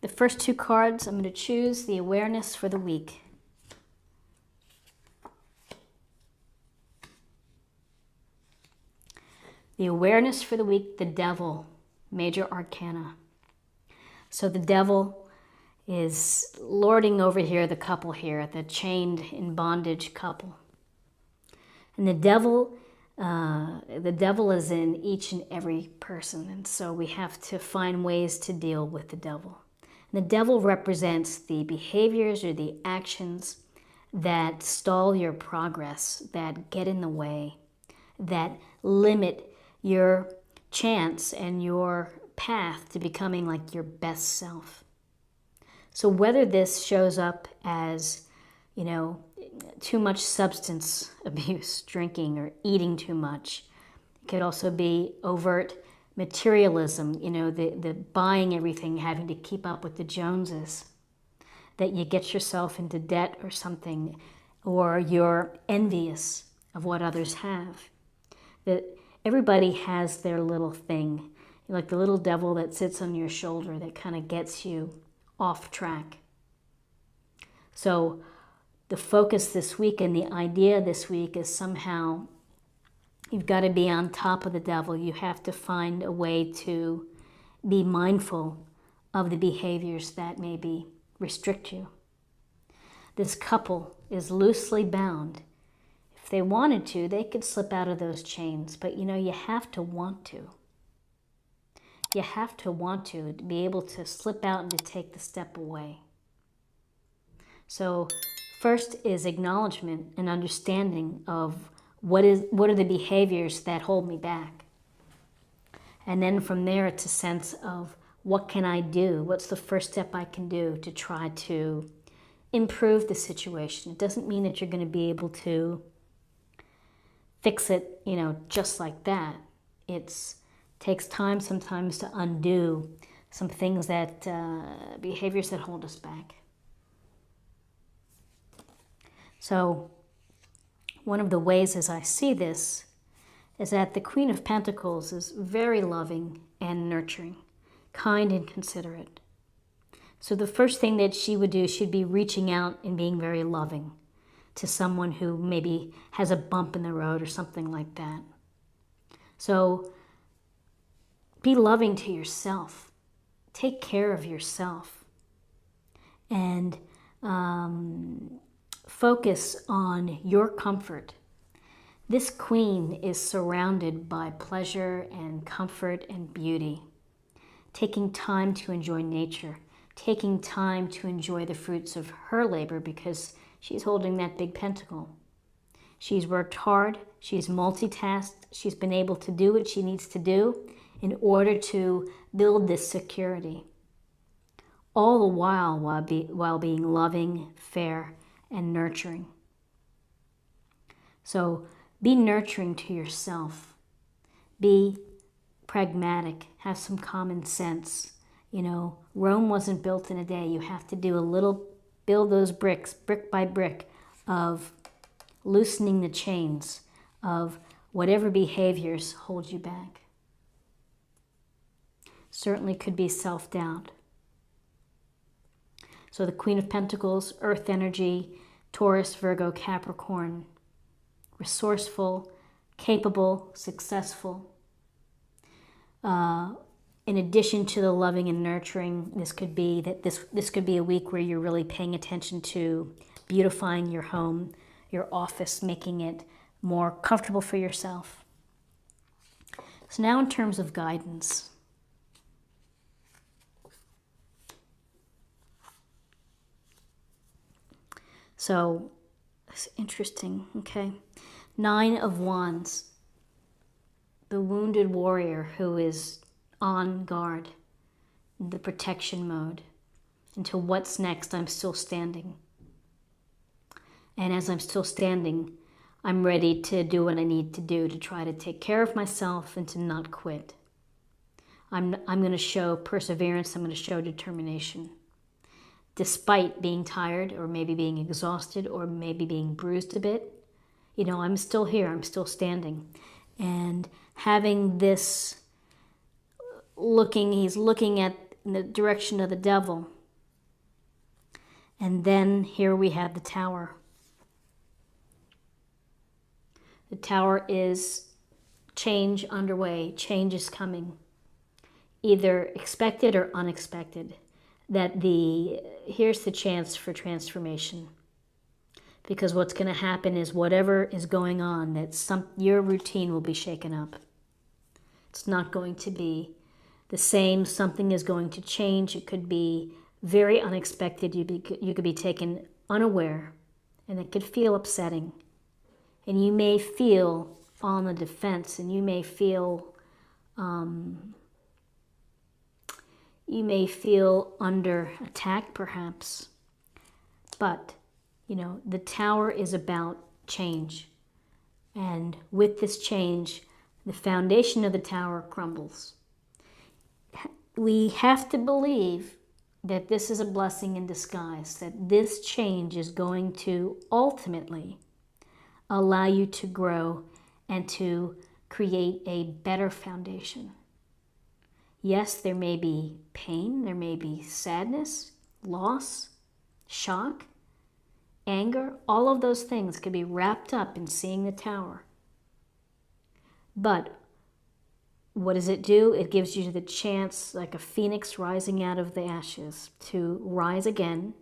The first two cards, I'm going to choose the awareness for the week. The awareness for the week, the devil, major arcana. So the devil is lording over here, the couple here, the chained in bondage couple. And the devil is in each and every person. And so we have to find ways to deal with the devil. And the devil represents the behaviors or the actions that stall your progress, that get in the way, that limit your chance and your path to becoming like your best self. So whether this shows up as, too much substance abuse, drinking or eating too much, it could also be overt materialism, the buying everything, having to keep up with the Joneses, that you get yourself into debt or something, or you're envious of what others have. That everybody has their little thing, like the little devil that sits on your shoulder that kind of gets you off track. So the focus this week and the idea this week is somehow you've got to be on top of the devil. You have to find a way to be mindful of the behaviors that maybe restrict you. This couple is loosely bound. If they wanted to, they could slip out of those chains, but you have to want to. You have to want to be able to slip out and to take the step away. So first is acknowledgement and understanding of what are the behaviors that hold me back. And then from there, it's a sense of what can I do? What's the first step I can do to try to improve the situation? It doesn't mean that you're going to be able to fix it, just like that. It takes time sometimes to undo some things that, behaviors that hold us back. So one of the ways as I see this is that the Queen of Pentacles is very loving and nurturing, kind and considerate. So the first thing that she would do, she'd be reaching out and being very loving to someone who maybe has a bump in the road or something like that. So be loving to yourself. Take care of yourself. And focus on your comfort. This queen is surrounded by pleasure and comfort and beauty. Taking time to enjoy nature. Taking time to enjoy the fruits of her labor because she's holding that big pentacle. She's worked hard. She's multitasked. She's been able to do what she needs to do in order to build this security. All the while being loving, fair, and nurturing. So be nurturing to yourself. Be pragmatic. Have some common sense. Rome wasn't built in a day. You have to do build those bricks, brick by brick, of loosening the chains of whatever behaviors hold you back. Certainly could be self-doubt. So the Queen of Pentacles, Earth energy, Taurus, Virgo, Capricorn, resourceful, capable, successful. In addition to the loving and nurturing, this could be a week where you're really paying attention to beautifying your home, your office, making it more comfortable for yourself. So now in terms of guidance. So it's interesting, okay? 9 of Wands, the wounded warrior who is on guard, in the protection mode. Until what's next, I'm still standing. And as I'm still standing, I'm ready to do what I need to do to try to take care of myself and to not quit. I'm going to show perseverance. I'm going to show determination. Despite being tired or maybe being exhausted or maybe being bruised a bit, I'm still here. I'm still standing. And having this he's looking at in the direction of the devil. And then here we have the tower. The tower is change underway, change is coming, either expected or unexpected. Here's the chance for transformation. Because what's going to happen is whatever is going on, your routine will be shaken up. It's not going to be the same. Something is going to change. It could be very unexpected. You could be taken unaware, and it could feel upsetting. And you may feel on the defense, and you may feel under attack, perhaps. But the tower is about change. And with this change, the foundation of the tower crumbles. We have to believe that this is a blessing in disguise, that this change is going to ultimately allow you to grow and to create a better foundation. Yes, there may be pain, there may be sadness, loss, shock, anger. All of those things could be wrapped up in seeing the tower. But what does it do? It gives you the chance, like a phoenix rising out of the ashes, to rise again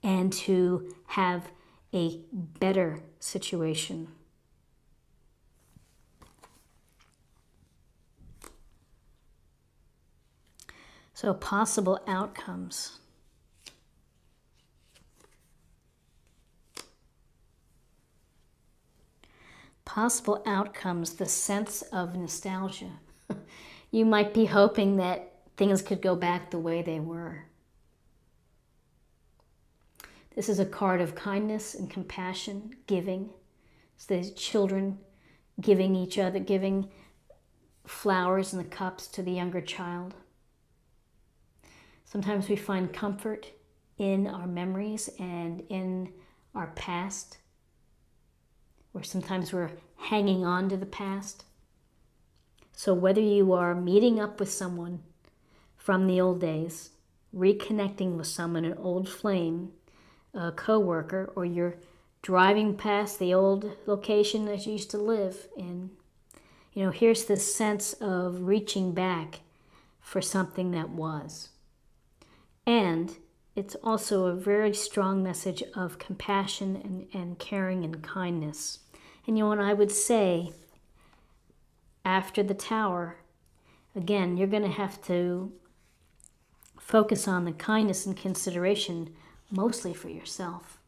and to have a better situation. So possible outcomes. Possible outcomes, the sense of nostalgia. You might be hoping that things could go back the way they were. This is a card of kindness and compassion, giving. It's the children giving flowers in the cups to the younger child. Sometimes we find comfort in our memories and in our past, or sometimes we're hanging on to the past. So whether you are meeting up with someone from the old days, reconnecting with someone, an old flame, a co-worker, or you're driving past the old location that you used to live in, here's this sense of reaching back for something that was. And it's also a very strong message of compassion and caring and kindness. And what I would say, after the tower, again, you're going to have to focus on the kindness and consideration, mostly for yourself,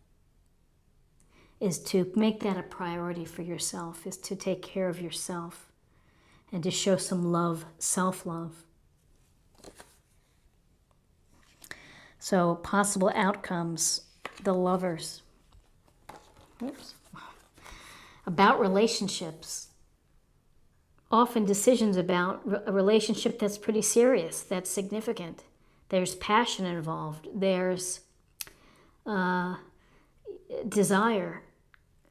is to make that a priority for yourself, is to take care of yourself and to show some love, self-love. So possible outcomes, the Lovers. Oops. About relationships. Often decisions about a relationship that's pretty serious, that's significant. There's passion involved. There's desire.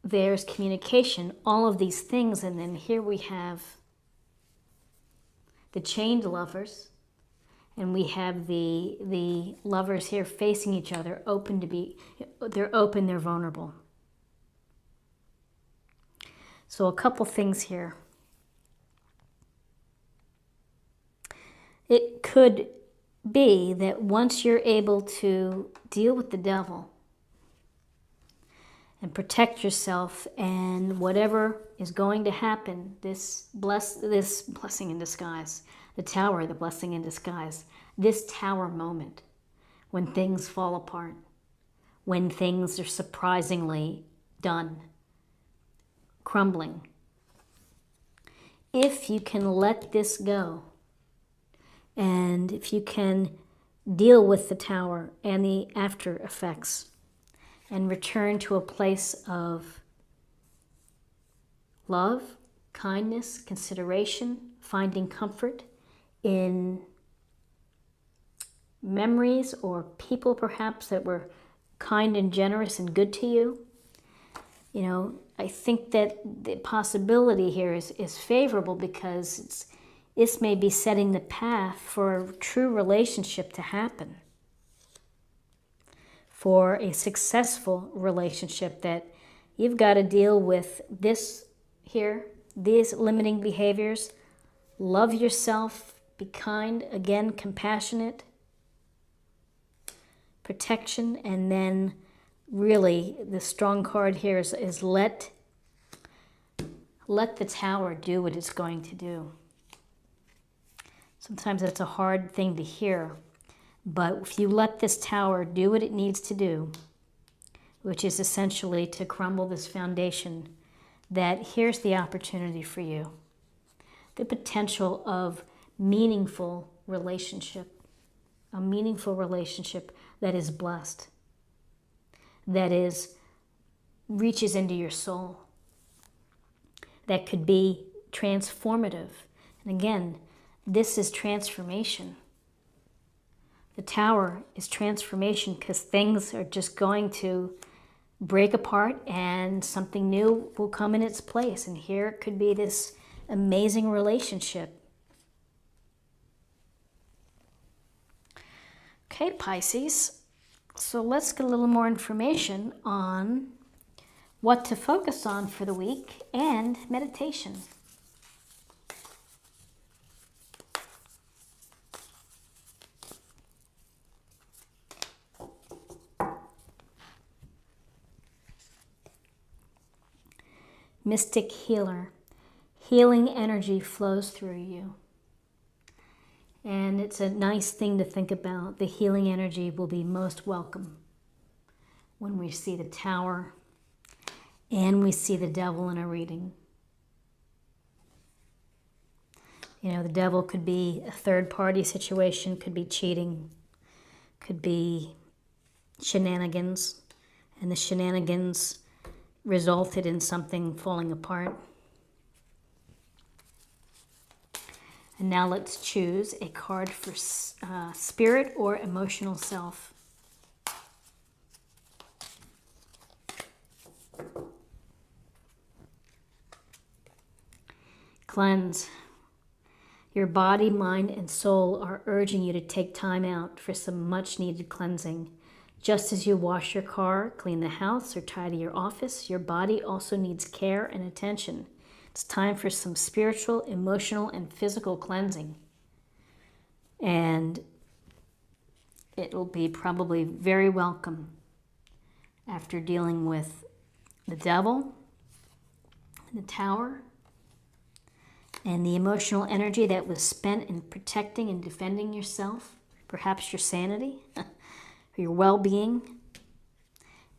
There's communication. All of these things. And then here we have the chained lovers. And we have the lovers here facing each other, they're open, they're vulnerable. So a couple things here. It could be that once you're able to deal with the devil and protect yourself, and whatever is going to happen, this blessing in disguise, the tower, the blessing in disguise, this tower moment, when things fall apart, when things are surprisingly done, crumbling. If you can let this go, and if you can deal with the tower and the after effects, and return to a place of love, kindness, consideration, finding comfort in memories or people perhaps that were kind and generous and good to you. I think that the possibility here is favorable, because this may be setting the path for a true relationship to happen. for a successful relationship, that you've got to deal with this here, these limiting behaviors. Love yourself, be kind, again, compassionate, protection, and then really the strong card here is let the tower do what it's going to do. Sometimes that's a hard thing to hear, but if you let this tower do what it needs to do, which is essentially to crumble this foundation, that here's the opportunity for you. The potential of meaningful relationship, a meaningful relationship that is blessed, that reaches into your soul, that could be transformative. And again, this is transformation. The tower is transformation, because things are just going to break apart and something new will come in its place. And here it could be this amazing relationship. Okay, Pisces. So let's get a little more information on what to focus on for the week and meditation. Mystic healer. Healing energy flows through you. And it's a nice thing to think about. The healing energy will be most welcome when we see the tower and we see the devil in a reading. You know, the devil could be a third-party situation, could be cheating, could be shenanigans, and the shenanigans resulted in something falling apart. And now let's choose a card for spirit or emotional self. Cleanse. Your body, mind, and soul are urging you to take time out for some much-needed cleansing. Just as you wash your car, clean the house, or tidy your office, your body also needs care and attention. It's time for some spiritual, emotional, and physical cleansing. And it will be probably very welcome after dealing with the devil, the tower, and the emotional energy that was spent in protecting and defending yourself, perhaps your sanity, your well-being.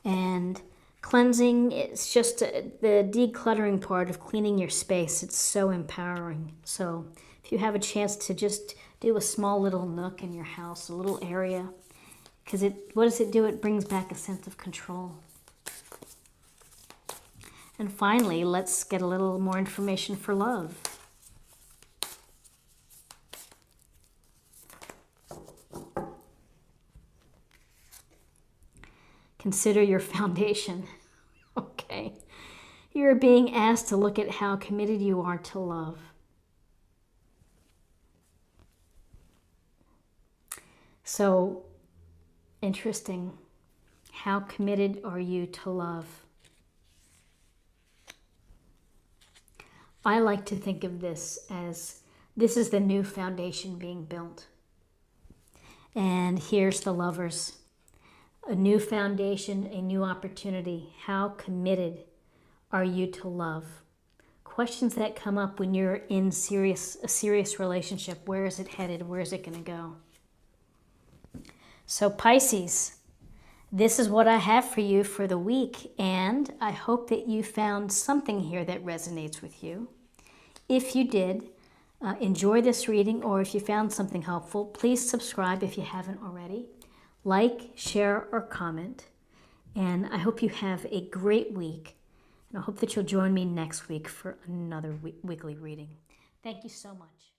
And cleansing, it's just the decluttering part of cleaning your space. It's so empowering. So if you have a chance to just do a small little nook in your house, a little area, because what does it do? It brings back a sense of control. And finally, let's get a little more information for love. Consider your foundation. Okay. You are being asked to look at how committed you are to love. So, interesting. How committed are you to love? I like to think of this as this is the new foundation being built. And here's the lovers. A new foundation, a new opportunity. How committed are you to love? Questions that come up when you're in a serious relationship. Where is it headed? Where is it going to go? So Pisces, this is what I have for you for the week, and I hope that you found something here that resonates with you. If you did, enjoy this reading, or if you found something helpful, please subscribe if you haven't already. Like, share, or comment. And I hope you have a great week. And I hope that you'll join me next week for another weekly reading. Thank you so much.